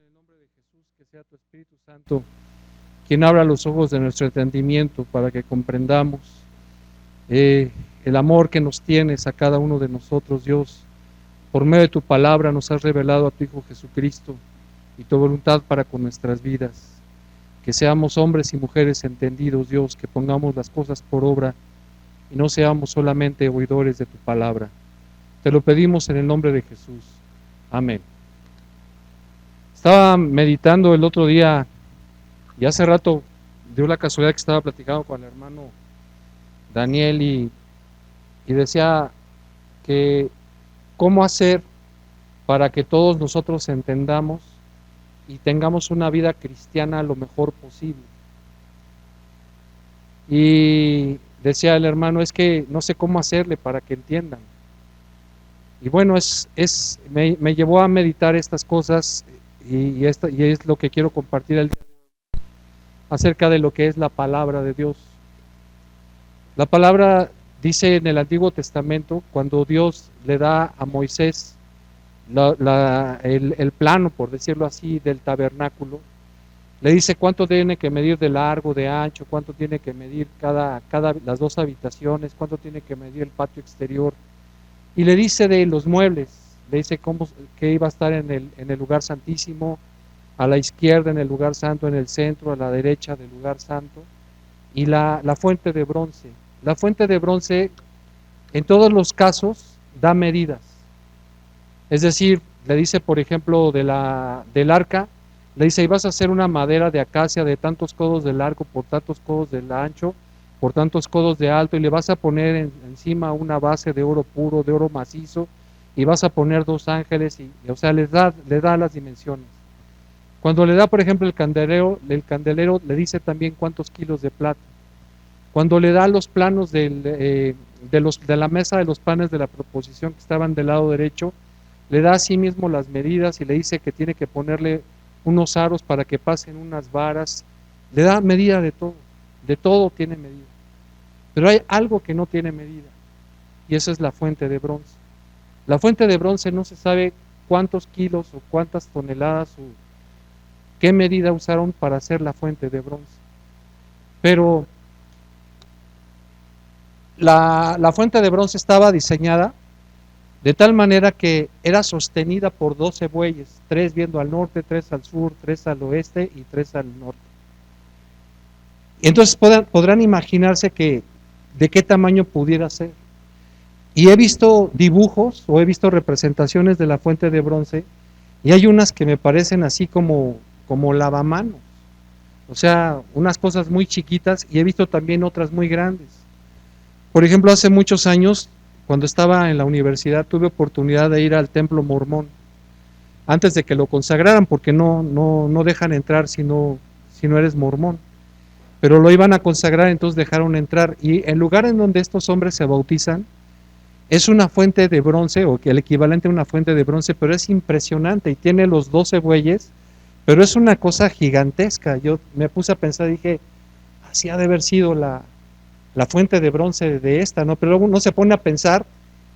en el nombre de Jesús que sea tu Espíritu Santo quien abra los ojos de nuestro entendimiento para que comprendamos el amor que nos tienes a cada uno de nosotros, Dios. Por medio de tu palabra nos has revelado a tu Hijo Jesucristo y tu voluntad para con nuestras vidas. Que seamos hombres y mujeres entendidos, Dios, que pongamos las cosas por obra y no seamos solamente oidores de tu palabra. Te lo pedimos en el nombre de Jesús. Amén. Estaba meditando el otro día y hace rato dio la casualidad que estaba platicando con el hermano Daniel y decía que cómo hacer para que todos nosotros entendamos y tengamos una vida cristiana lo mejor posible. Y decía el hermano, es que no sé cómo hacerle para que entiendan. Y bueno, me llevó a meditar estas cosas y es lo que quiero compartir el día de hoy, acerca de lo que es la palabra de Dios. La palabra dice en el Antiguo Testamento, cuando Dios le da a Moisés el plano, por decirlo así, del tabernáculo, le dice cuánto tiene que medir de largo, de ancho, cuánto tiene que medir las dos habitaciones, cuánto tiene que medir el patio exterior, y le dice de los muebles, le dice que iba a estar en el lugar santísimo, a la izquierda en el lugar santo, en el centro, a la derecha del lugar santo, y la fuente de bronce. La fuente de bronce en todos los casos da medidas. Es decir, le dice, por ejemplo, del arca, le dice, y vas a hacer una madera de acacia de tantos codos de largo por tantos codos de ancho, por tantos codos de alto, y le vas a poner encima una base de oro puro, de oro macizo, y vas a poner 2 ángeles, o sea, le da las dimensiones. Cuando le da, por ejemplo, el candelero le dice también cuántos kilos de plata. Cuando le da los planos de la mesa de los panes de la proposición que estaban del lado derecho, le da a sí mismo las medidas y le dice que tiene que ponerle unos aros para que pasen unas varas. Le da medida de todo tiene medida. Pero hay algo que no tiene medida, y esa es la fuente de bronce. La fuente de bronce no se sabe cuántos kilos o cuántas toneladas o qué medida usaron para hacer la fuente de bronce. Pero la fuente de bronce estaba diseñada de tal manera que era sostenida por 12 bueyes, 3 viendo al norte, 3 al sur, 3 al oeste y 3 al norte. Entonces podrán imaginarse de qué tamaño pudiera ser. Y he visto dibujos o he visto representaciones de la fuente de bronce, y hay unas que me parecen así como lavamanos, o sea, unas cosas muy chiquitas, y he visto también otras muy grandes. Por ejemplo, hace muchos años, cuando estaba en la universidad, tuve oportunidad de ir al templo mormón, antes de que lo consagraran, porque no dejan entrar si no eres mormón. Pero lo iban a consagrar, entonces dejaron entrar, y el lugar en donde estos hombres se bautizan es una fuente de bronce, o que el equivalente a una fuente de bronce, pero es impresionante, y tiene los 12 bueyes, pero es una cosa gigantesca. Yo me puse a pensar, dije, así ha de haber sido la fuente de bronce de esta, ¿no? Pero luego uno se pone a pensar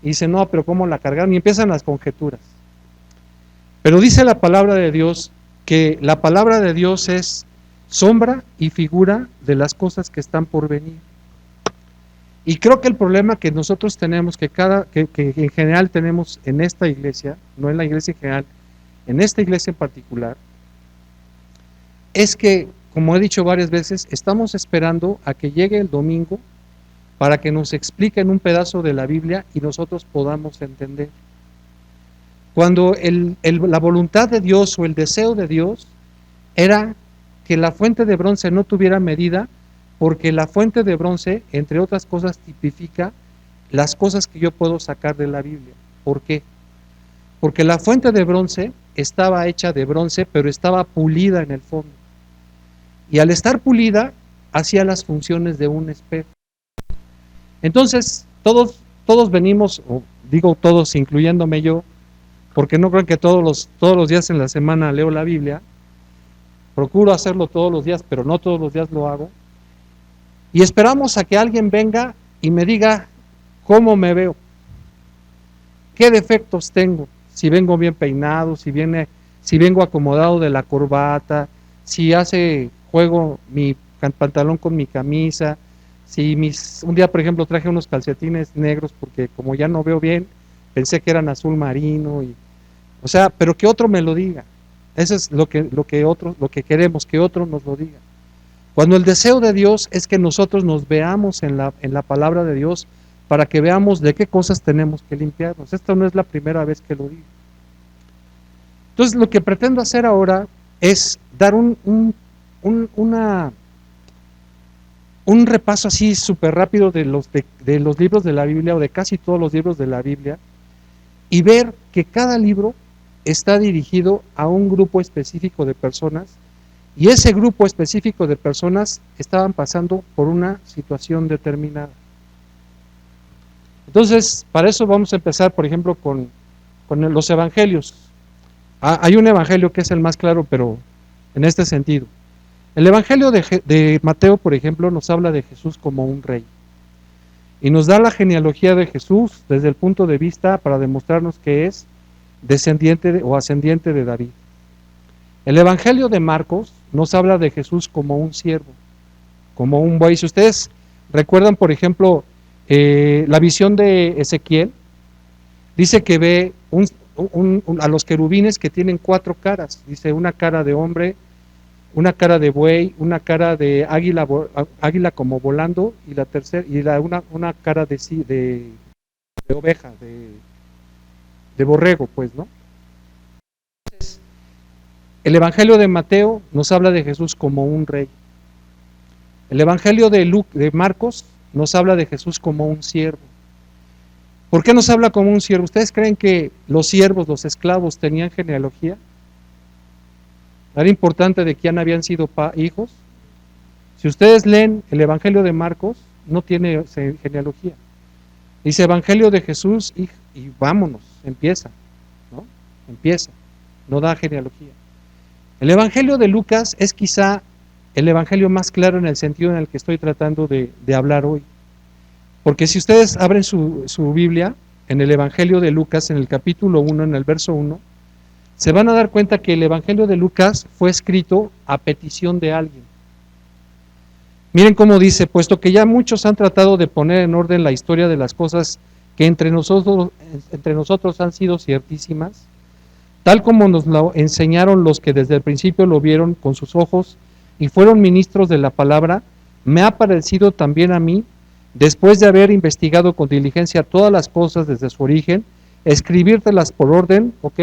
y dice, no, pero ¿cómo la cargaron? Y empiezan las conjeturas. Pero dice la palabra de Dios que la palabra de Dios es sombra y figura de las cosas que están por venir. Y creo que el problema que nosotros tenemos, que en general tenemos en esta iglesia, no en la iglesia en general, en esta iglesia en particular, es que, como he dicho varias veces, estamos esperando a que llegue el domingo para que nos expliquen un pedazo de la Biblia y nosotros podamos entender. Cuando la voluntad de Dios o el deseo de Dios era que la fuente de bronce no tuviera medida, porque la fuente de bronce, entre otras cosas, tipifica las cosas que yo puedo sacar de la Biblia. ¿Por qué? Porque la fuente de bronce estaba hecha de bronce, pero estaba pulida en el fondo. Y al estar pulida, hacía las funciones de un espejo. Entonces, todos venimos, o digo todos, incluyéndome yo, porque no creo que todos los días en la semana leo la Biblia. Procuro hacerlo todos los días, pero no todos los días lo hago. Y esperamos a que alguien venga y me diga cómo me veo, qué defectos tengo, si vengo bien peinado, si si vengo acomodado de la corbata, si hace juego mi pantalón con mi camisa, si un día por ejemplo traje unos calcetines negros porque como ya no veo bien, pensé que eran azul marino, o sea, pero que otro me lo diga. Eso es lo que queremos, que otro nos lo diga. Cuando el deseo de Dios es que nosotros nos veamos en la palabra de Dios para que veamos de qué cosas tenemos que limpiarnos. Esto no es la primera vez que lo digo. Entonces, lo que pretendo hacer ahora es dar un repaso así súper rápido de los libros de la Biblia, o de casi todos los libros de la Biblia, y ver que cada libro está dirigido a un grupo específico de personas, y ese grupo específico de personas estaban pasando por una situación determinada. Entonces, para eso vamos a empezar, por ejemplo, con los evangelios. Hay un evangelio que es el más claro, pero en este sentido. El evangelio de Mateo, por ejemplo, nos habla de Jesús como un rey. Y nos da la genealogía de Jesús desde el punto de vista para demostrarnos que es descendiente o ascendiente de David. El evangelio de Marcos nos habla de Jesús como un siervo, como un buey. Si ustedes recuerdan, por ejemplo, la visión de Ezequiel, dice que ve a los querubines que tienen 4 caras. Dice una cara de hombre, una cara de buey, una cara de águila como volando, y la tercera, y una cara de oveja, de borrego, pues, ¿no? Entonces, el evangelio de Mateo nos habla de Jesús como un rey. El evangelio de Marcos nos habla de Jesús como un siervo. ¿Por qué nos habla como un siervo? ¿Ustedes creen que los siervos, los esclavos, tenían genealogía? ¿Era importante de quién habían sido hijos? Si ustedes leen el evangelio de Marcos, no tiene genealogía. Dice evangelio de Jesús y vámonos, empieza, ¿no? Empieza, no da genealogía. El evangelio de Lucas es quizá el evangelio más claro en el sentido en el que estoy tratando de hablar hoy. Porque si ustedes abren su Biblia, en el evangelio de Lucas, en el capítulo 1, en el verso 1, se van a dar cuenta que el evangelio de Lucas fue escrito a petición de alguien. Miren cómo dice: puesto que ya muchos han tratado de poner en orden la historia de las cosas que entre nosotros han sido ciertísimas, tal como nos lo enseñaron los que desde el principio lo vieron con sus ojos y fueron ministros de la palabra, me ha parecido también a mí, después de haber investigado con diligencia todas las cosas desde su origen, escribírtelas por orden, ¿ok?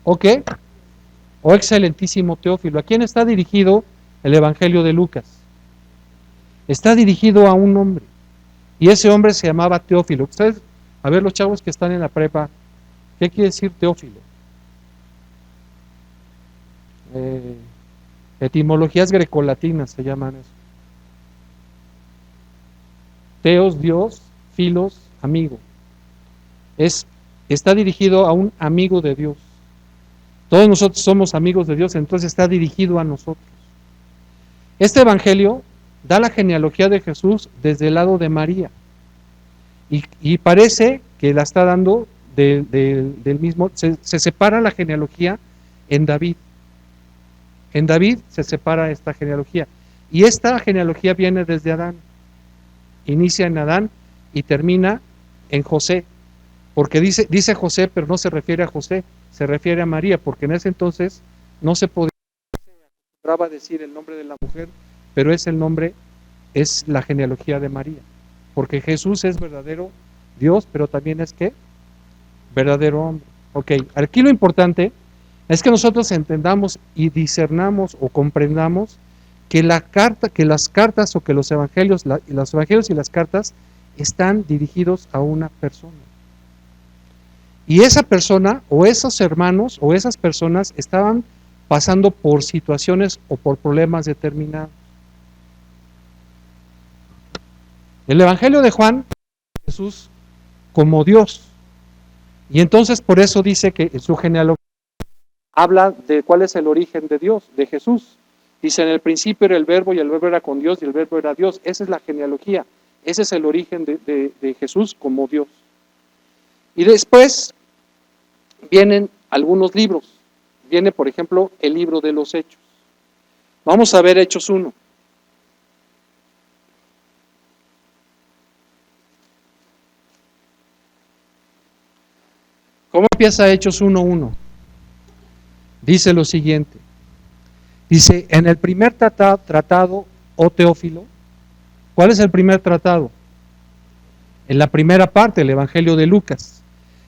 ¿Ok? Oh excelentísimo Teófilo. ¿A quién está dirigido el evangelio de Lucas? Está dirigido a un hombre, y ese hombre se llamaba Teófilo. Ustedes, a ver, los chavos que están en la prepa, ¿qué quiere decir Teófilo? Etimologías grecolatinas se llaman eso. Teos, Dios, filos, amigo. Está dirigido a un amigo de Dios. Todos nosotros somos amigos de Dios, entonces está dirigido a nosotros. Este evangelio da la genealogía de Jesús desde el lado de María, y parece que la está dando del mismo. Se separa la genealogía en David. En David se separa esta genealogía, y esta genealogía viene desde Adán, inicia en Adán y termina en José, porque dice José, pero no se refiere a José, se refiere a María, porque en ese entonces no se podía decir el nombre de la mujer, pero es la genealogía de María, porque Jesús es verdadero Dios, pero también es ¿qué? Verdadero hombre. Ok, aquí lo importante es que nosotros entendamos y discernamos o comprendamos que las cartas, o que los evangelios y las cartas están dirigidos a una persona. Y esa persona, o esos hermanos, o esas personas estaban pasando por situaciones o por problemas determinados. El evangelio de Juan, Jesús como Dios. Y entonces por eso dice que en su genealogía habla de cuál es el origen de Dios, de Jesús. Dice: en el principio era el verbo, y el verbo era con Dios, y el verbo era Dios. Esa es la genealogía, ese es el origen de Jesús como Dios. Y después vienen algunos libros. viene, por ejemplo, el libro de los Hechos. Vamos a ver Hechos 1. ¿Cómo empieza Hechos 1:1? Dice lo siguiente. Dice, en el primer tratado, oh Teófilo, ¿cuál es el primer tratado? En la primera parte, el Evangelio de Lucas.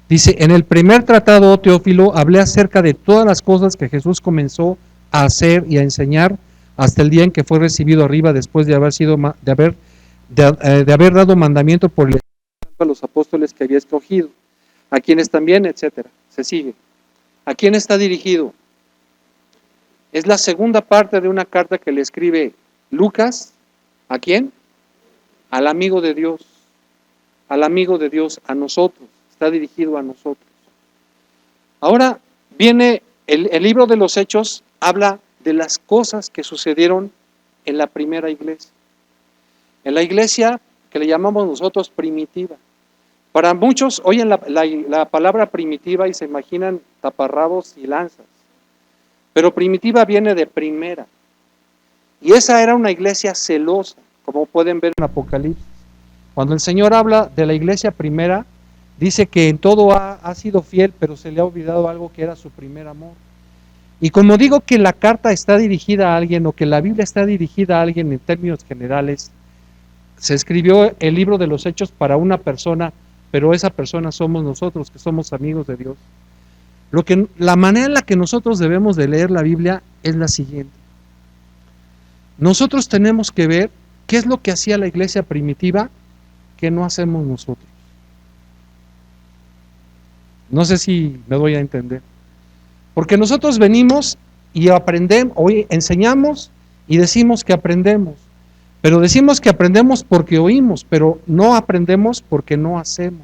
Dice, en el primer tratado, oh Teófilo, hablé acerca de todas las cosas que Jesús comenzó a hacer y a enseñar hasta el día en que fue recibido arriba después de haber dado mandamiento por el Espíritu a los apóstoles que había escogido, a quienes también, etcétera. Se sigue. ¿A quién está dirigido? Es la segunda parte de una carta que le escribe Lucas. ¿A quién? Al amigo de Dios. Al amigo de Dios, a nosotros. Está dirigido a nosotros. Ahora viene el libro de los Hechos, habla de las cosas que sucedieron en la primera iglesia. En la iglesia que le llamamos nosotros primitiva. Para muchos oyen la palabra primitiva y se imaginan taparrabos y lanzas. Pero primitiva viene de primera. Y esa era una iglesia celosa, como pueden ver en Apocalipsis. Cuando el Señor habla de la iglesia primera, dice que en todo ha sido fiel, pero se le ha olvidado algo que era su primer amor. Y como digo que la carta está dirigida a alguien, o que la Biblia está dirigida a alguien en términos generales, se escribió el libro de los Hechos para una persona, pero esa persona somos nosotros, que somos amigos de Dios. La manera en la que nosotros debemos de leer la Biblia es la siguiente. Nosotros tenemos que ver qué es lo que hacía la iglesia primitiva que no hacemos nosotros. No sé si me doy a entender. Porque nosotros venimos y aprendemos, hoy enseñamos y decimos que aprendemos. Pero decimos que aprendemos porque oímos, pero no aprendemos porque no hacemos.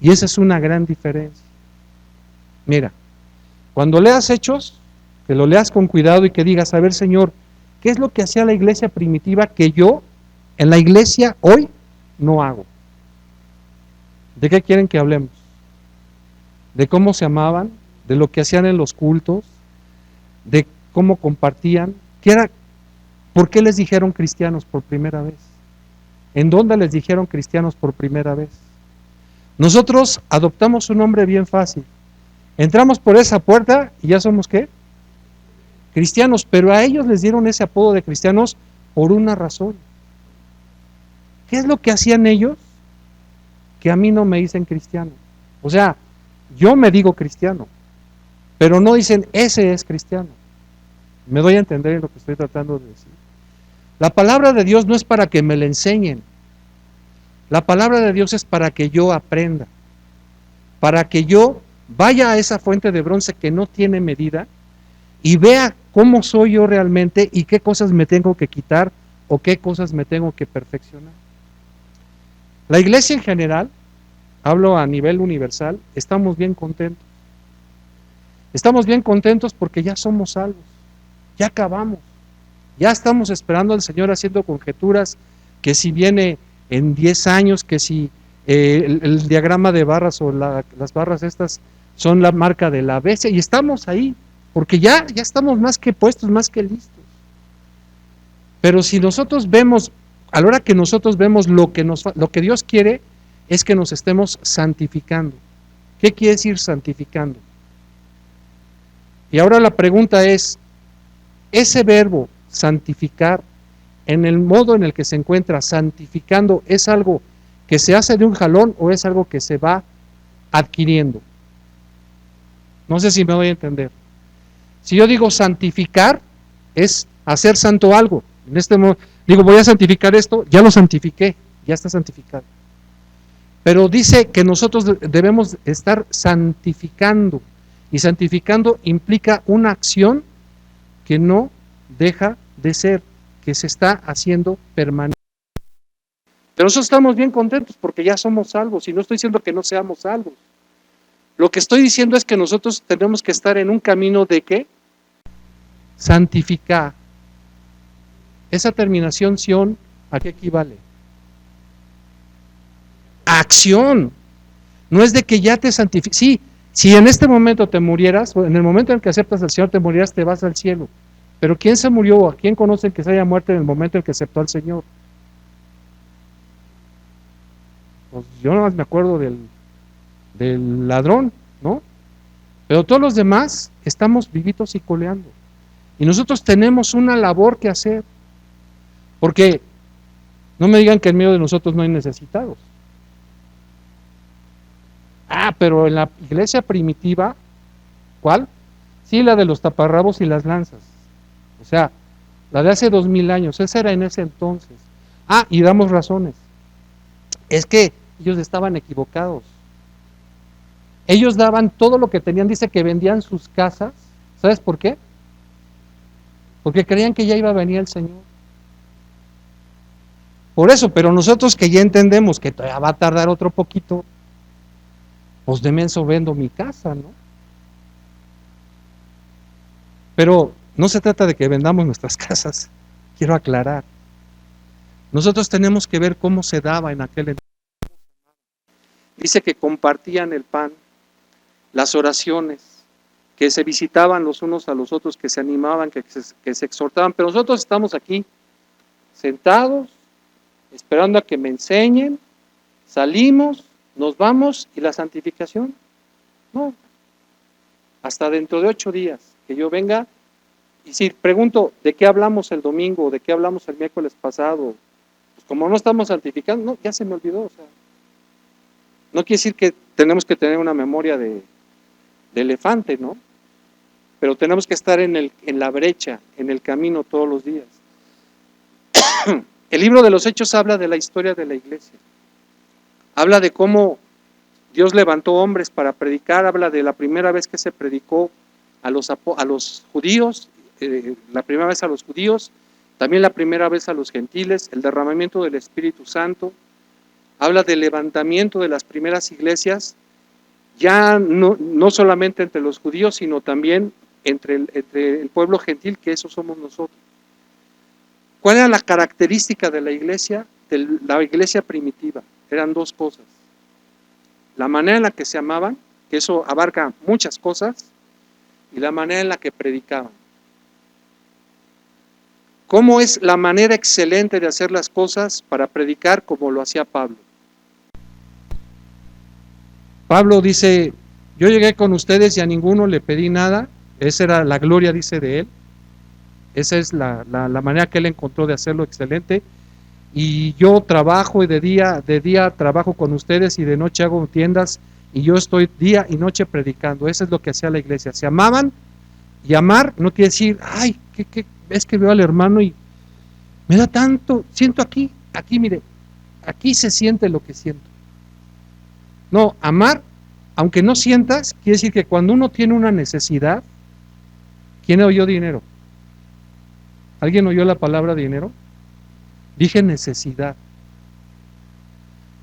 Y esa es una gran diferencia. Mira, cuando leas Hechos, que lo leas con cuidado y que digas, a ver, Señor, ¿qué es lo que hacía la iglesia primitiva que yo en la iglesia hoy no hago? ¿De qué quieren que hablemos? ¿De cómo se amaban? ¿De lo que hacían en los cultos? ¿De cómo compartían? ¿Por qué les dijeron cristianos por primera vez? ¿En dónde les dijeron cristianos por primera vez? Nosotros adoptamos un nombre bien fácil. Entramos por esa puerta y ya somos ¿qué? Cristianos, pero a ellos les dieron ese apodo de cristianos por una razón. ¿Qué es lo que hacían ellos que a mí no me dicen cristiano? O sea, yo me digo cristiano, pero no dicen ese es cristiano. ¿Me doy a entender en lo que estoy tratando de decir? La palabra de Dios no es para que me la enseñen. La palabra de Dios es para que yo aprenda, para que yo vaya a esa fuente de bronce que no tiene medida y vea cómo soy yo realmente y qué cosas me tengo que quitar o qué cosas me tengo que perfeccionar. La iglesia en general, hablo a nivel universal, estamos bien contentos. Estamos bien contentos porque ya somos salvos, ya acabamos, ya estamos esperando al Señor haciendo conjeturas que si viene en 10 años, que si el diagrama de barras o las barras estas son la marca de la bestia, y estamos ahí, porque ya estamos más que puestos, más que listos. Pero si nosotros vemos, a la hora que nosotros vemos lo que Dios quiere, es que nos estemos santificando. ¿Qué quiere decir santificando? Y ahora la pregunta es, ese verbo santificar, en el modo en el que se encuentra santificando, ¿es algo que se hace de un jalón o es algo que se va adquiriendo? No sé si me doy a entender. Si yo digo santificar, es hacer santo algo. En este modo, digo, voy a santificar esto, ya lo santifiqué, ya está santificado. Pero dice que nosotros debemos estar santificando, y santificando implica una acción que no deja de ser, que se está haciendo permanente. Pero nosotros estamos bien contentos porque ya somos salvos, y no estoy diciendo que no seamos salvos. Lo que estoy diciendo es que nosotros tenemos que estar en un camino de ¿qué? Santificar. Esa terminación sion, ¿a qué equivale? Acción. No es de que ya te santifiques. Sí, Si en este momento te murieras, o en el momento en que aceptas al Señor te murieras, te vas al cielo. Pero ¿quién se murió o a quién conocen que se haya muerto en el momento en que aceptó al Señor? Pues yo nada más me acuerdo del ladrón, ¿no? Pero todos los demás estamos vivitos y coleando. Y nosotros tenemos una labor que hacer. Porque no me digan que en medio de nosotros no hay necesitados. Ah, pero en la iglesia primitiva, ¿cuál? Sí, la de los taparrabos y las lanzas. O sea, la de hace 2000 años, esa era en ese entonces. Ah, y damos razones. Es que ellos estaban equivocados. Ellos daban todo lo que tenían, dice que vendían sus casas. ¿Sabes por qué? Porque creían que ya iba a venir el Señor. Por eso, pero nosotros que ya entendemos que todavía va a tardar otro poquito, pues de menso vendo mi casa, ¿no? Pero no se trata de que vendamos nuestras casas, quiero aclarar. Nosotros tenemos que ver cómo se daba en aquel entonces. Dice que compartían el pan, las oraciones, que se visitaban los unos a los otros, que se animaban, que se exhortaban, pero nosotros estamos aquí sentados, esperando a que me enseñen, salimos, nos vamos y la santificación, no, hasta dentro de 8 días, que yo venga. Y si pregunto, ¿de qué hablamos el domingo? ¿De qué hablamos el miércoles pasado? Pues como no estamos santificando, no, ya se me olvidó. O sea, no quiere decir que tenemos que tener una memoria de elefante, ¿no? Pero tenemos que estar en la brecha, en el camino todos los días. El libro de los Hechos habla de la historia de la iglesia. Habla de cómo Dios levantó hombres para predicar, habla de la primera vez que se predicó a los judíos, la primera vez a los judíos, también la primera vez a los gentiles, el derramamiento del Espíritu Santo, habla del levantamiento de las primeras iglesias, ya no solamente entre los judíos, sino también entre el pueblo gentil, que eso somos nosotros. ¿Cuál era la característica de la iglesia primitiva? Eran 2 cosas. La manera en la que se amaban, que eso abarca muchas cosas, y la manera en la que predicaban. ¿Cómo es la manera excelente de hacer las cosas para predicar como lo hacía Pablo? Pablo dice, yo llegué con ustedes y a ninguno le pedí nada, esa era la gloria, dice, de él, esa es la manera que él encontró de hacerlo excelente, y yo trabajo y de día trabajo con ustedes y de noche hago tiendas y yo estoy día y noche predicando. Eso es lo que hacía la iglesia, se amaban. Y amar no quiere decir, ay, es que veo al hermano y me da tanto, siento aquí, mire, aquí se siente lo que siento. No, amar, aunque no sientas, quiere decir que cuando uno tiene una necesidad, ¿quién oyó dinero? ¿Alguien oyó la palabra dinero? Dije necesidad.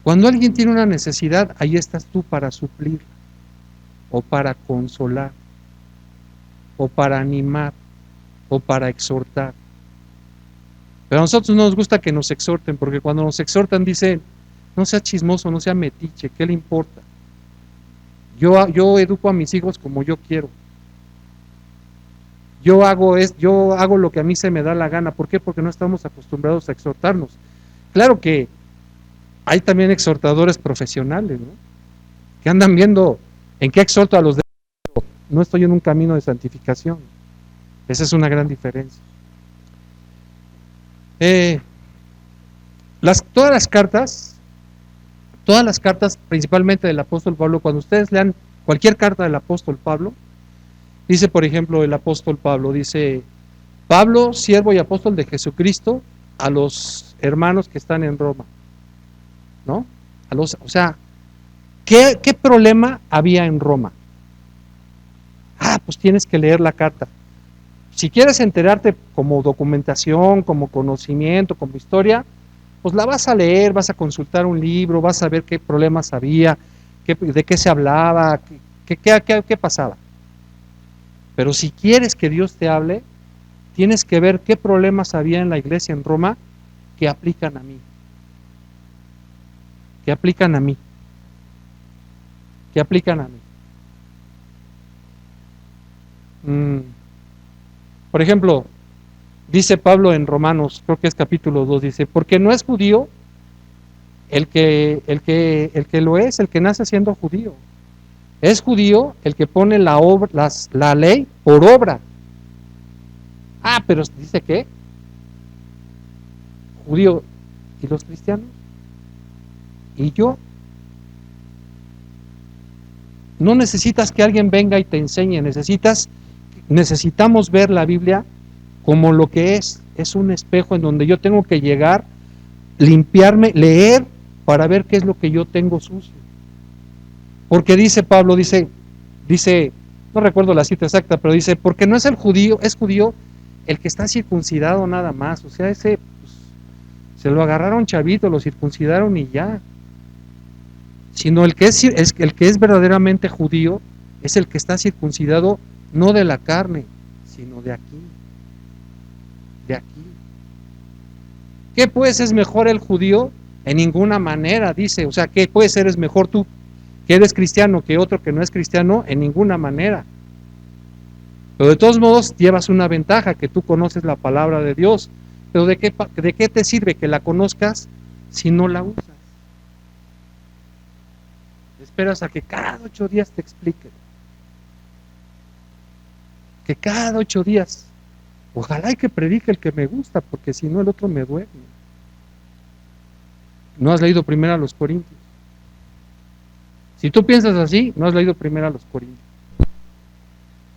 Cuando alguien tiene una necesidad, ahí estás tú para suplir, o para consolar, o para animar, o para exhortar. Pero a nosotros no nos gusta que nos exhorten, porque cuando nos exhortan dicen, no sea chismoso, no sea metiche, ¿qué le importa? Yo educo a mis hijos como yo quiero. Yo hago lo que a mí se me da la gana. ¿Por qué? Porque no estamos acostumbrados a exhortarnos. Claro que hay también exhortadores profesionales, ¿no? Que andan viendo en qué exhorto a los demás. No estoy en un camino de santificación. Esa es una gran diferencia. Todas las cartas, principalmente del apóstol Pablo, cuando ustedes lean cualquier carta del apóstol Pablo, dice, por ejemplo, el apóstol Pablo, dice, Pablo, siervo y apóstol de Jesucristo, a los hermanos que están en Roma, ¿no? O sea, ¿qué problema había en Roma? Ah, pues tienes que leer la carta. Si quieres enterarte como documentación, como conocimiento, como historia, pues la vas a leer, vas a consultar un libro, vas a ver qué problemas había, de qué se hablaba, qué pasaba. Pero si quieres que Dios te hable, tienes que ver qué problemas había en la iglesia en Roma que aplican a mí. Que aplican a mí. Que aplican a mí. Mm, por ejemplo, dice Pablo en Romanos, creo que es capítulo 2, dice, porque no es judío el que lo es, el que nace siendo judío. Es judío el que pone la ley por obra. Ah, pero dice que judío y los cristianos y yo. No necesitas que alguien venga y te enseñe, necesitamos ver la Biblia como lo que es un espejo en donde yo tengo que llegar, limpiarme, leer para ver qué es lo que yo tengo sucio. Porque dice Pablo, dice, no recuerdo la cita exacta, pero dice, porque no es el judío, es judío el que está circuncidado nada más, o sea, ese pues, se lo agarraron chavito, lo circuncidaron y ya. Sino el que es verdaderamente judío es el que está circuncidado no de la carne, sino de aquí, de aquí. ¿Qué pues es mejor el judío? En ninguna manera, dice, o sea, ¿qué puede ser es mejor tú que eres cristiano que otro que no es cristiano? En ninguna manera. Pero de todos modos llevas una ventaja, que tú conoces la palabra de Dios. Pero de qué te sirve que la conozcas si no la usas? Esperas a que cada 8 días te explique. Que cada 8 días. Ojalá y que predique el que me gusta, porque si no el otro me duele. No has leído primero a los Corintios. Si tú piensas así, no has leído primero a los Corintios.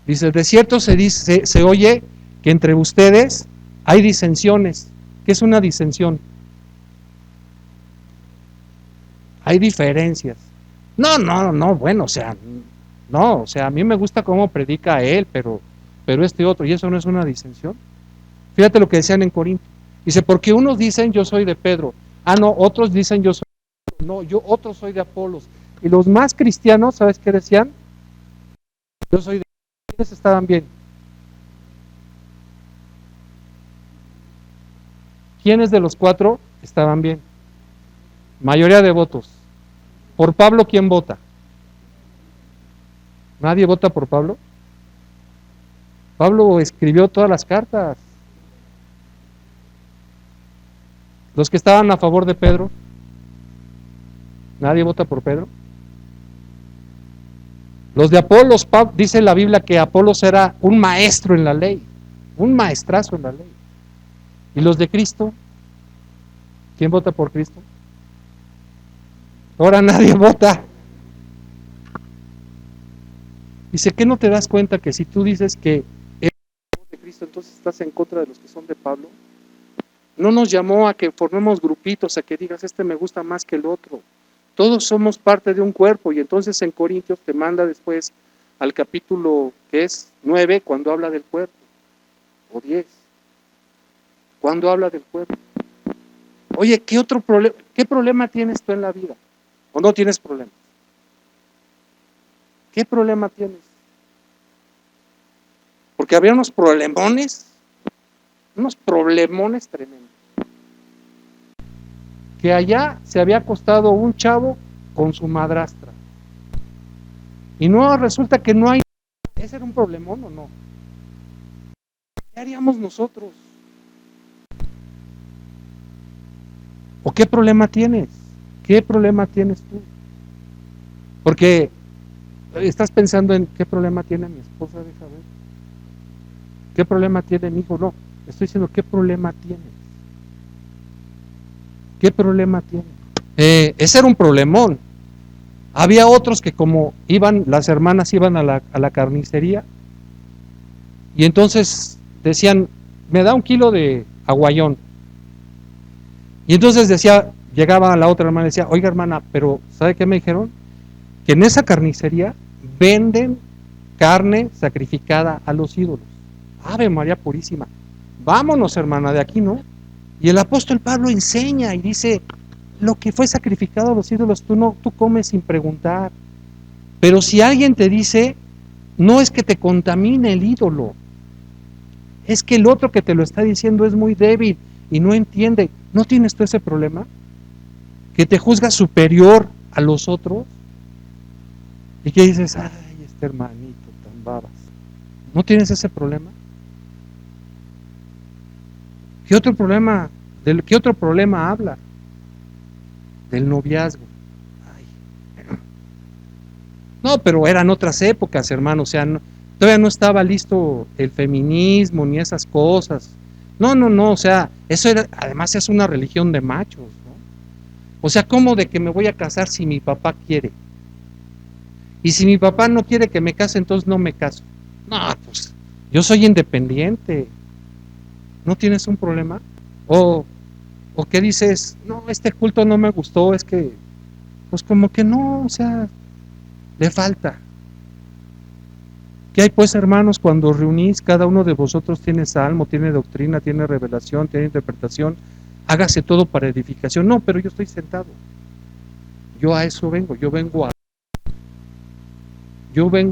Dice, de cierto se oye que entre ustedes hay disensiones. ¿Qué es una disensión? Hay diferencias. No, bueno, o sea, no, o sea, a mí me gusta cómo predica él, pero este otro, y eso no es una disensión. Fíjate lo que decían en Corinto. Dice, porque unos dicen yo soy de Pedro, no, otros dicen yo soy de Pedro, no, yo otro soy de Apolos. Y los más cristianos, ¿sabes qué decían? Yo soy de ¿quiénes estaban bien? ¿Quiénes de los 4 estaban bien? Mayoría de votos. ¿Por Pablo quién vota? ¿Nadie vota por Pablo? Pablo escribió todas las cartas. Los que estaban a favor de Pedro, ¿nadie vota por Pedro? Los de Apolos, dice la Biblia que Apolos era un maestro en la ley, un maestrazo en la ley. ¿Y los de Cristo? ¿Quién vota por Cristo? Ahora nadie vota. Dice, ¿qué no te das cuenta que si tú dices que eres de Cristo, entonces estás en contra de los que son de Pablo? No nos llamó a que formemos grupitos, a que digas, este me gusta más que el otro. Todos somos parte de un cuerpo, y entonces en Corintios te manda después al capítulo que es 9, cuando habla del cuerpo, o 10, cuando habla del cuerpo. Oye, ¿qué problema tienes tú en la vida? ¿O no tienes problema? ¿Qué problema tienes? Porque había unos problemones tremendos. Que allá se había acostado un chavo con su madrastra. Y no, resulta que no hay. ¿Ese era un problemón o no? ¿Qué haríamos nosotros? ¿O qué problema tienes? ¿Qué problema tienes tú? Porque estás pensando en qué problema tiene mi esposa, deja ver. ¿Qué problema tiene mi hijo? No, estoy diciendo qué problema tienes. ¿Qué problema tienes? Ese era un problemón. Había otros que como las hermanas iban a la carnicería y entonces decían, me da 1 kilo de aguayón. Y entonces llegaba la otra hermana y decía, oiga hermana, pero ¿sabe qué me dijeron? Que en esa carnicería venden carne sacrificada a los ídolos. Ave María Purísima. Vámonos hermana, de aquí no. Y el apóstol Pablo enseña y dice, lo que fue sacrificado a los ídolos, tú comes sin preguntar. Pero si alguien te dice, no es que te contamine el ídolo, es que el otro que te lo está diciendo es muy débil y no entiende. ¿No tienes tú ese problema? Que te juzgas superior a los otros y que dices, ay, este hermanito tan babas. ¿No tienes ese problema? ¿Qué otro problema? ¿De qué otro problema habla? Del noviazgo. Ay. No, pero eran otras épocas, hermano, o sea, todavía no estaba listo el feminismo ni esas cosas. No, no, no, o sea, eso era, además es una religión de machos, ¿no? O sea, ¿cómo de que me voy a casar si mi papá quiere? Y si mi papá no quiere que me case, entonces no me caso. No, pues yo soy independiente. ¿No tienes un problema? O, o que dices, no, este culto no me gustó, es que, pues como que no, o sea, le falta. ¿Qué hay pues, hermanos, cuando reunís, cada uno de vosotros tiene salmo, tiene doctrina, tiene revelación, tiene interpretación? Hágase todo para edificación. No, pero yo estoy sentado. Yo a eso vengo, yo vengo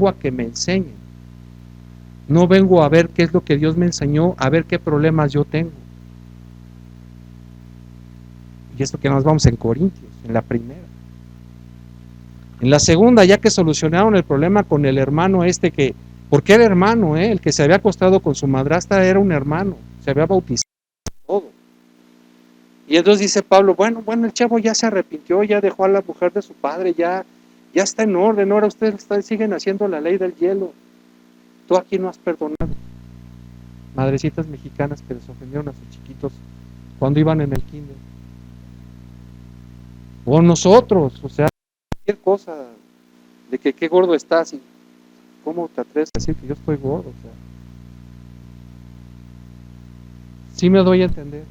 a que me enseñen. No vengo a ver qué es lo que Dios me enseñó, a ver qué problemas yo tengo. Y esto que nos vamos en Corintios, en la primera. En la segunda, ya que solucionaron el problema con el hermano este que, porque era hermano, el que se había acostado con su madrastra era un hermano, se había bautizado todo. Y entonces dice Pablo, bueno, el chavo ya se arrepintió, ya dejó a la mujer de su padre, ya está en orden, ahora ustedes siguen haciendo la ley del hielo. Tú aquí no has perdonado. Madrecitas mexicanas que les ofendieron a sus chiquitos cuando iban en el kinder. O nosotros, o sea, cualquier cosa de que qué gordo estás y cómo te atreves a decir que yo estoy gordo, o sea. Sí me doy a entender.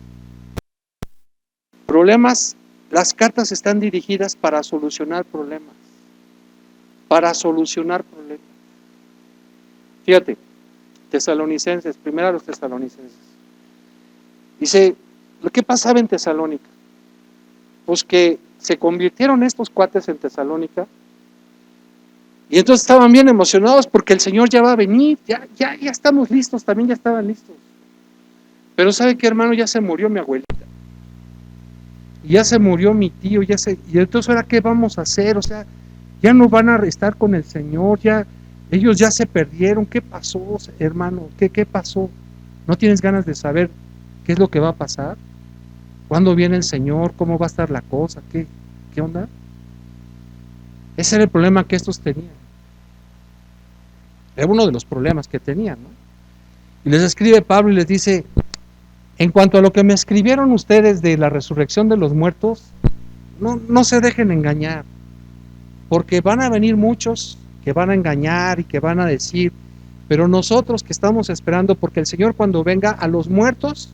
Problemas, las cartas están dirigidas para solucionar problemas. Para solucionar problemas. Fíjate, Tesalonicenses, primero a los tesalonicenses. Dice, ¿qué pasaba en Tesalónica? Pues que se convirtieron estos cuates en Tesalónica y entonces estaban bien emocionados porque el Señor ya va a venir, ya estamos listos, también ya estaban listos. Pero ¿sabe qué, hermano? Ya se murió mi abuelita. Ya se murió mi tío, y entonces ahora qué vamos a hacer, o sea, ya no van a estar con el Señor, ya ellos ya se perdieron. ¿Qué pasó, hermano? ¿Qué pasó? ¿No tienes ganas de saber qué es lo que va a pasar? ¿Cuándo viene el Señor? ¿Cómo va a estar la cosa? ¿Qué onda? Ese era el problema que estos tenían. Era uno de los problemas que tenían, ¿no? Y les escribe Pablo y les dice, en cuanto a lo que me escribieron ustedes de la resurrección de los muertos, no se dejen engañar, porque van a venir muchos que van a engañar y que van a decir, pero nosotros que estamos esperando, porque el Señor cuando venga a los muertos,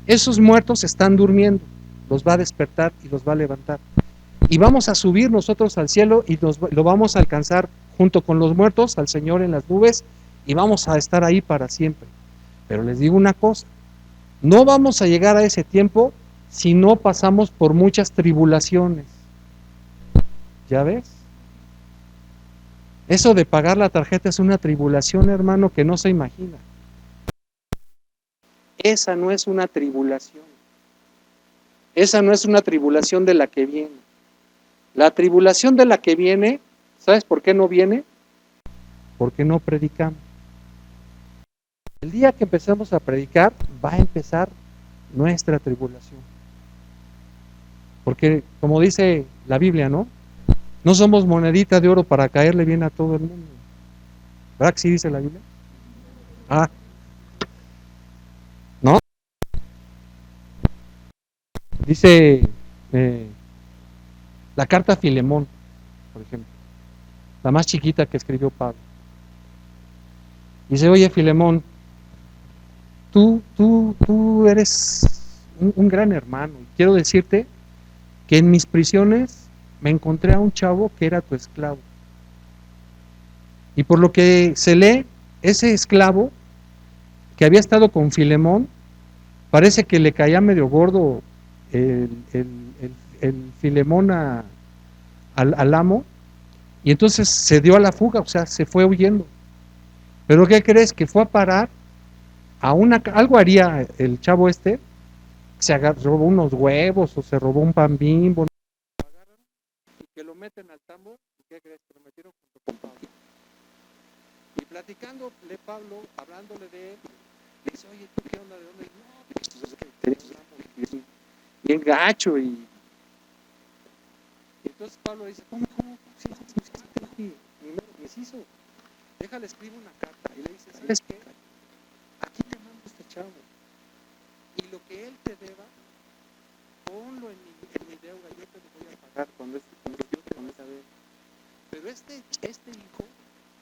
esos muertos están durmiendo, los va a despertar y los va a levantar. Y vamos a subir nosotros al cielo y lo vamos a alcanzar junto con los muertos al Señor en las nubes y vamos a estar ahí para siempre. Pero les digo una cosa, no vamos a llegar a ese tiempo si no pasamos por muchas tribulaciones. ¿Ya ves? Eso de pagar la tarjeta es una tribulación, hermano, que no se imagina. Esa no es una tribulación. Esa no es una tribulación de la que viene. La tribulación de la que viene, ¿sabes por qué no viene? Porque no predicamos. El día que empecemos a predicar, va a empezar nuestra tribulación. Porque, como dice la Biblia, ¿no? No somos monedita de oro para caerle bien a todo el mundo. ¿Verdad que sí dice la Biblia? Ah, ¿no? Dice la carta a Filemón, por ejemplo, la más chiquita que escribió Pablo. Dice, oye Filemón, tú eres un gran hermano. Quiero decirte que en mis prisiones me encontré a un chavo que era tu esclavo. Y por lo que se lee, ese esclavo que había estado con Filemón, parece que le caía medio gordo el Filemón al amo, y entonces se dio a la fuga, o sea, se fue huyendo. Pero ¿qué crees? Que fue a parar a algo haría el chavo se robó unos huevos o se robó un pan Bimbo, y que lo meten al tambo, ¿y qué crees? Que lo metieron junto con Pablo. Y platicándole Pablo, hablándole de él, le dice, oye, ¿tú qué onda? ¿De dónde? No, pues es que tenemos bien gacho y entonces Pablo dice, ¿cómo? Sí, me hizo. Déjale escribir una carta y le dice, ¿sabes qué? Aquí te mando este chavo y lo que él te deba, ponlo en mi deuda, yo te lo voy a pagar cuando yo te vaya a ver. Pero este hijo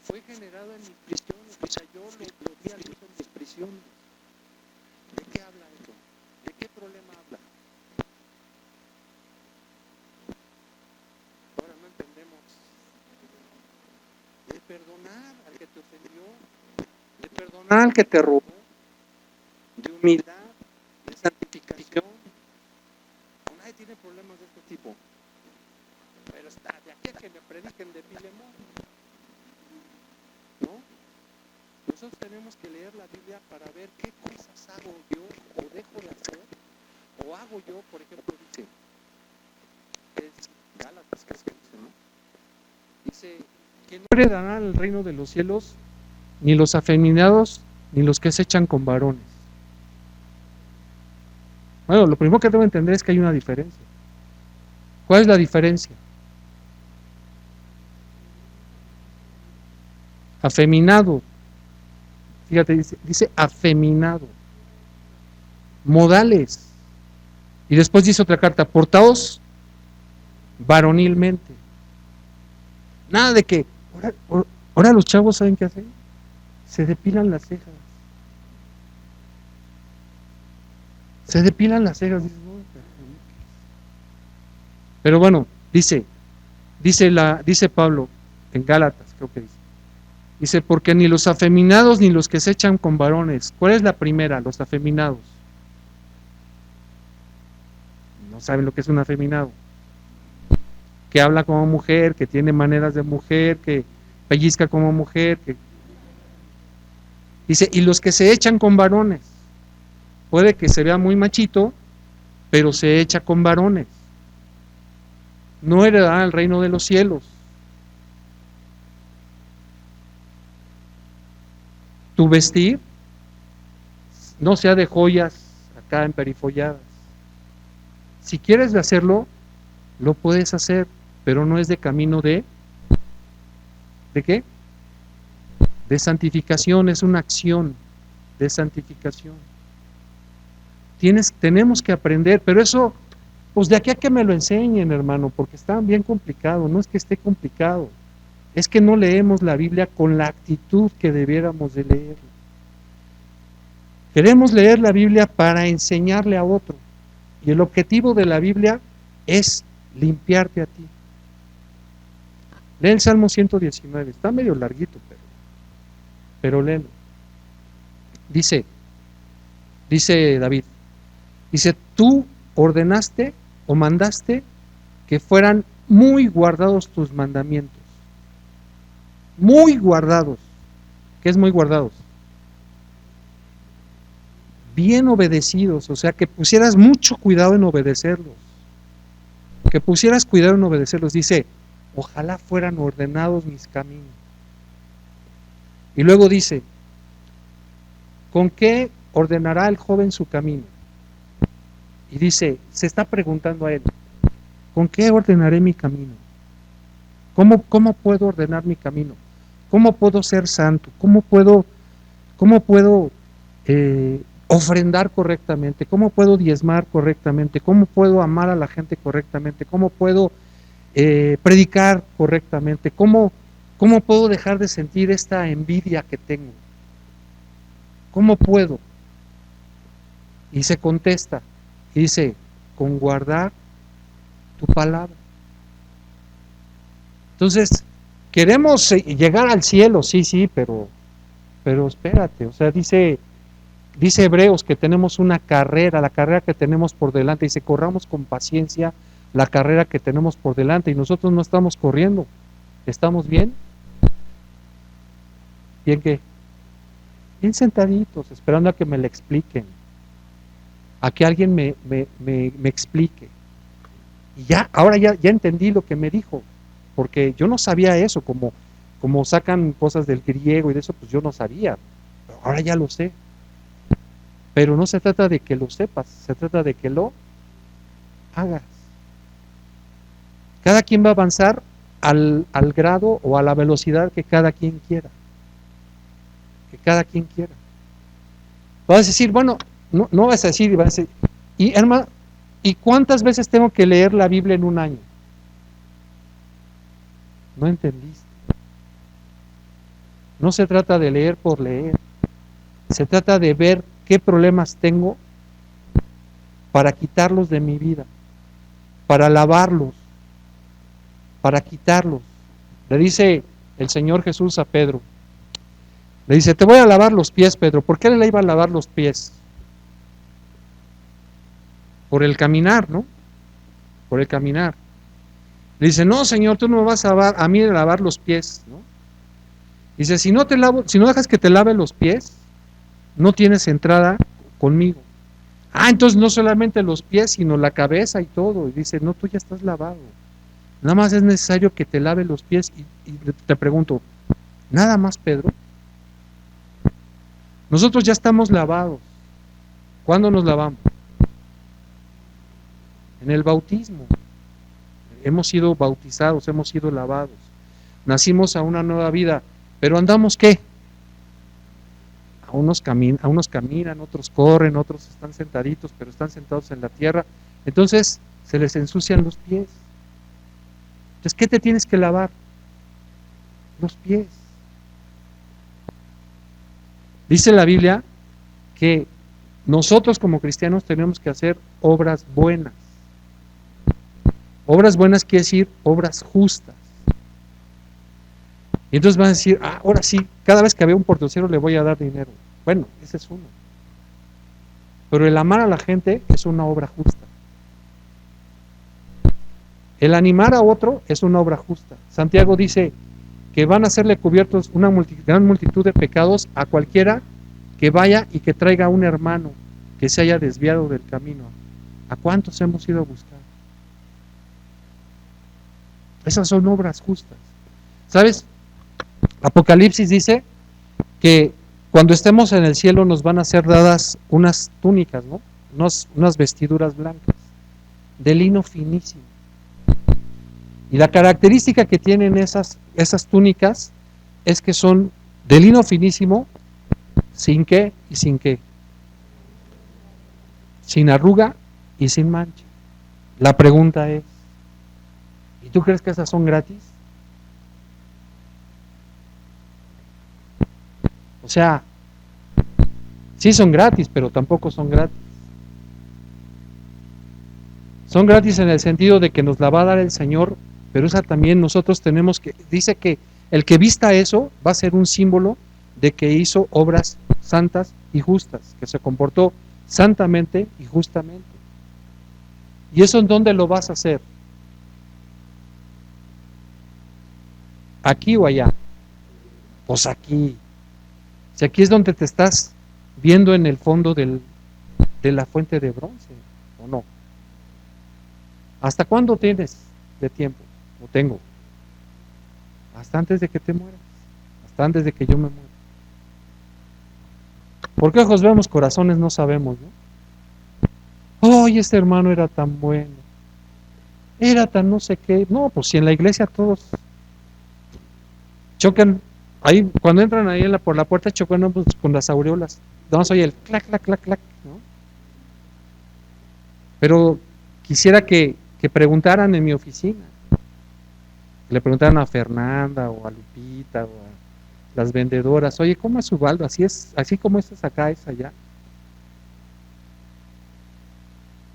fue generado en mis prisiones, o sea, yo lo vi al hijo en mis prisiones. ¿De qué habla esto? ¿De qué problema habla? Ahora no entendemos. De perdonar al que te ofendió, de perdonar al que te robó, de humildad, de santificación. Nadie tiene problemas de este tipo. Pero está de aquí a que me prediquen de Filemón, ¿no? Nosotros tenemos que leer la Biblia para ver qué cosas hago yo o dejo de hacer o hago yo, por ejemplo, dice, es Gálatas, que dice, ¿no? Dice que no heredarán el reino de los cielos ni los afeminados ni los que se echan con varones. Bueno, lo primero que debo entender es que hay una diferencia. ¿Cuál es la diferencia? Afeminado. Fíjate, dice afeminado. Modales. Y después dice otra carta, portaos varonilmente. Nada de que, ahora los chavos ¿saben qué hacen? Se depilan las cejas. Se depilan las cejas. Pero bueno, dice Pablo en Gálatas, creo que dice, porque ni los afeminados ni los que se echan con varones. ¿Cuál es la primera? Los afeminados. No saben lo que es un afeminado. Que habla como mujer, que tiene maneras de mujer, que pellizca como mujer. Dice, y los que se echan con varones. Puede que se vea muy machito, pero se echa con varones. No heredará el reino de los cielos. Tu vestir no sea de joyas acá emperifolladas. Si quieres hacerlo, lo puedes hacer, pero no es de camino ¿de qué? De santificación, es una acción de santificación. Tenemos que aprender, pero eso, pues de aquí a que me lo enseñen, hermano, porque está bien complicado, no es que esté complicado, es que no leemos la Biblia con la actitud que debiéramos de leer. Queremos leer la Biblia para enseñarle a otro, y el objetivo de la Biblia es limpiarte a ti. Lee el Salmo 119, está medio larguito, pero léelo. Dice David, dice, tú ordenaste o mandaste que fueran muy guardados tus mandamientos. Muy guardados. ¿Qué es muy guardados? Bien obedecidos, o sea, que pusieras mucho cuidado en obedecerlos. Que pusieras cuidado en obedecerlos. Dice, ojalá fueran ordenados mis caminos. Y luego dice, ¿con qué ordenará el joven su camino? Y dice, se está preguntando a él, ¿con qué ordenaré mi camino? ¿Cómo puedo ordenar mi camino? ¿Cómo puedo ser santo? ¿Cómo puedo ofrendar correctamente? ¿Cómo puedo diezmar correctamente? ¿Cómo puedo amar a la gente correctamente? ¿Cómo puedo predicar correctamente? ¿Cómo puedo dejar de sentir esta envidia que tengo? ¿Cómo puedo? Y se contesta, y dice, con guardar tu palabra. Entonces, queremos llegar al cielo, sí, pero espérate, o sea, dice Hebreos que tenemos una carrera, la carrera que tenemos por delante, dice, corramos con paciencia la carrera que tenemos por delante, y nosotros no estamos corriendo, ¿estamos bien? ¿Bien qué? Bien sentaditos, esperando a que me le expliquen, a que alguien me explique. Y ahora ya entendí lo que me dijo, porque yo no sabía eso, como como sacan cosas del griego y de eso, pues yo no sabía, pero ahora ya lo sé. Pero no se trata de que lo sepas, se trata de que lo hagas. Cada quien va a avanzar al grado o a la velocidad que cada quien quiera. Que cada quien quiera. Vas a decir, bueno, no vas a decir, vas a decir, y hermano, ¿y cuántas veces tengo que leer la Biblia en un año? No entendiste. No se trata de leer por leer. Se trata de ver qué problemas tengo para quitarlos de mi vida, para lavarlos, para quitarlos. Le dice el Señor Jesús a Pedro, le dice, te voy a lavar los pies, Pedro. ¿Por qué le iba a lavar los pies? Por el caminar, ¿no? Por el caminar. Le dice, no, Señor, tú no me vas a mí lavar los pies, ¿no? Dice, si no dejas que te lave los pies, no tienes entrada conmigo. Ah, entonces no solamente los pies, sino la cabeza y todo. Y dice, no, tú ya estás lavado. Nada más es necesario que te lave los pies. Y te pregunto, ¿nada más, Pedro? Nosotros ya estamos lavados. ¿Cuándo nos lavamos? En el bautismo. Hemos sido bautizados, hemos sido lavados. Nacimos a una nueva vida. ¿Pero andamos qué? Unos caminan, otros corren, otros están sentaditos, pero están sentados en la tierra. Entonces se les ensucian los pies. Entonces, ¿qué te tienes que lavar? Los pies. Dice la Biblia que nosotros como cristianos tenemos que hacer obras buenas. Obras buenas quiere decir obras justas. Y entonces van a decir, ahora sí, cada vez que veo un portocero le voy a dar dinero. Bueno, ese es uno. Pero el amar a la gente es una obra justa. El animar a otro es una obra justa. Santiago dice que van a serle cubiertos una gran multitud de pecados a cualquiera que vaya y que traiga a un hermano que se haya desviado del camino. ¿A cuántos hemos ido a buscar? Esas son obras justas. ¿Sabes? Apocalipsis dice que cuando estemos en el cielo nos van a ser dadas unas túnicas, ¿no? Unas vestiduras blancas, de lino finísimo. Y la característica que tienen esas túnicas es que son de lino finísimo, sin qué y sin qué. Sin arruga y sin mancha. La pregunta es, ¿y tú crees que esas son gratis? O sea, sí son gratis, pero tampoco son gratis. Son gratis en el sentido de que nos la va a dar el Señor, pero esa también nosotros tenemos que, dice que el que vista eso va a ser un símbolo de que hizo obras santas y justas, que se comportó santamente y justamente. ¿Y eso en dónde lo vas a hacer? ¿Aquí o allá? Pues aquí. Si aquí es donde te estás viendo en el fondo de la fuente de bronce, ¿o no? ¿Hasta cuándo tienes de tiempo? ¿O tengo? Hasta antes de que te mueras. Hasta antes de que yo me muera. ¿Por qué ojos vemos, corazones no sabemos, no? ¡Ay, este hermano era tan bueno! Era tan no sé qué. No, pues si en la iglesia todos chocan, ahí cuando entran ahí por la puerta chocan con las aureolas. Vamos a oír el clac, clac, clac, clac, ¿no? Pero quisiera que preguntaran en mi oficina. Que le preguntaran a Fernanda o a Lupita o a las vendedoras, oye, ¿cómo es Ubaldo? Así como es acá, es allá.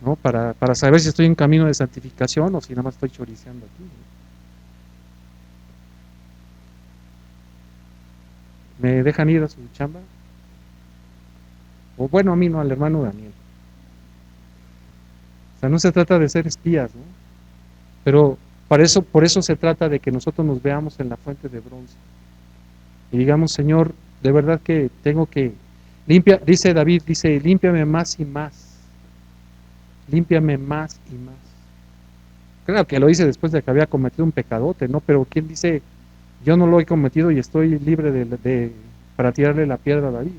¿No? Para saber si estoy en camino de santificación o si nada más estoy choriceando aquí, ¿no? ¿Me dejan ir a su chamba? O bueno, a mí no, al hermano Daniel. O sea, no se trata de ser espías, ¿no? Pero por eso se trata de que nosotros nos veamos en la fuente de bronce. Y digamos, Señor, de verdad que tengo que dice David, límpiame más y más. Límpiame más y más. Claro que lo hice después de que había cometido un pecadote, ¿no? Pero ¿quién dice Yo no lo he cometido y estoy libre para tirarle la piedra a David.